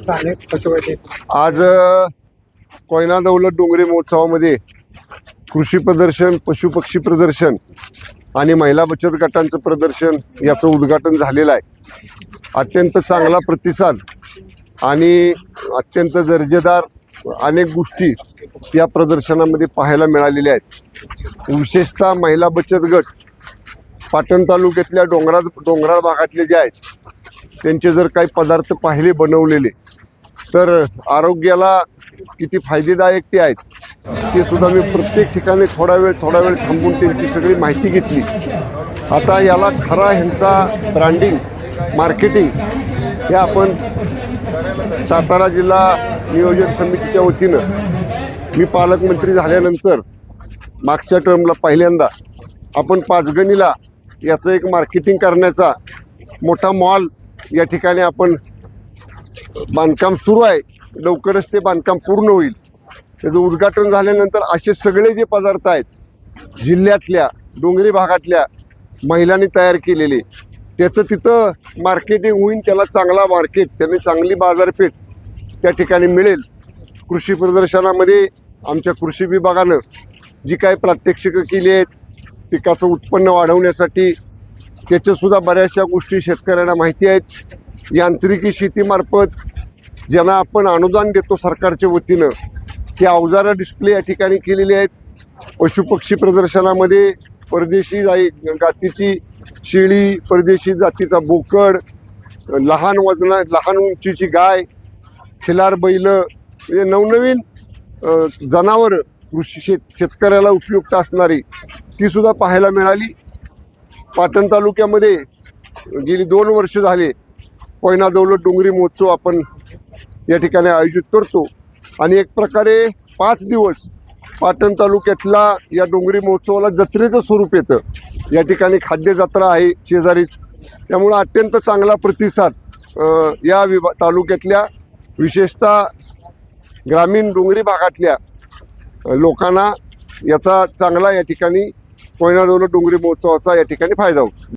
आज कोयना दौलत डोंगरी महोत्सवामध्ये कृषी प्रदर्शन, पशु पक्षी प्रदर्शन आणि महिला बचत गटांचं प्रदर्शन याचं उद्घाटन झालेलं आहे। अत्यंत चांगला प्रतिसाद आणि अत्यंत दर्जेदार अनेक गोष्टी या प्रदर्शनामध्ये पाहायला मिळालेल्या आहेत। विशेषतः महिला बचत गट पाटण तालुक्यातल्या डोंगराळ भागातले जे आहेत त्यांचे जर काही पदार्थ पाहिले बनवलेले तर आरोग्याला किती फायदेदायक ते आहेत ते सुद्धा मी प्रत्येक ठिकाणी थोडा वेळ थांबून त्यांची सगळी माहिती घेतली। आता याला खरा ह्यांचा ब्रँडिंग, मार्केटिंग हे आपण सातारा जिल्हा नियोजन समितीच्या वतीनं मी पालकमंत्री झाल्यानंतर मागच्या टर्मला पहिल्यांदा आपण पाचगणीला याचं एक मार्केटिंग करण्याचा मोठा मॉल या ठिकाणी आपण बांधकाम सुरू आहे। लवकरच ते बांधकाम पूर्ण होईल। त्याचं उद्घाटन झाल्यानंतर असे सगळे जे पदार्थ आहेत जिल्ह्यातल्या डोंगरी भागातल्या महिलांनी तयार केलेले त्याचं तिथं मार्केटिंग होईल, त्याला चांगला मार्केट, त्याने चांगली बाजारपेठ त्या ठिकाणी मिळेल। कृषी प्रदर्शनामध्ये आमच्या कृषी विभागानं जी काही प्रात्यक्षिकं केली आहेत पिकाचं उत्पन्न वाढवण्यासाठी त्याच्यासुद्धा बऱ्याचशा गोष्टी शेतकऱ्यांना माहिती आहेत। यांत्रिकी शेतीमार्फत ज्यांना आपण अनुदान देतो सरकारच्या वतीनं ते अवजारं डिस्प्ले या ठिकाणी केलेली आहेत। पशुपक्षी प्रदर्शनामध्ये परदेशी जातीची शेळी, परदेशी जातीचा बोकड, लहान उंचीची गाय, खिलार बैल म्हणजे नवनवीन जनावरं कृषी शेतकऱ्याला उपयुक्त असणारी ती सुद्धा पाहायला मिळाली। पाटण तालुक्यामध्ये गेली 2 वर्ष झाले कोयना दौलत डोंगरी महोत्सव आपण या ठिकाणी आयोजित करतो आणि एक प्रकारे 5 दिवस पाटण तालुक्यातला या डोंगरी महोत्सवाला जत्रेचं स्वरूप येतं। या ठिकाणी खाद्य जत्रा आहे शेजारीच, त्यामुळं अत्यंत चांगला प्रतिसाद या तालुक्यातल्या विशेषतः ग्रामीण डोंगरी भागातल्या लोकांना याचा चांगला या ठिकाणी कोयना दौलत डोंगरी महोत्सवाचा या ठिकाणी फायदा होतो।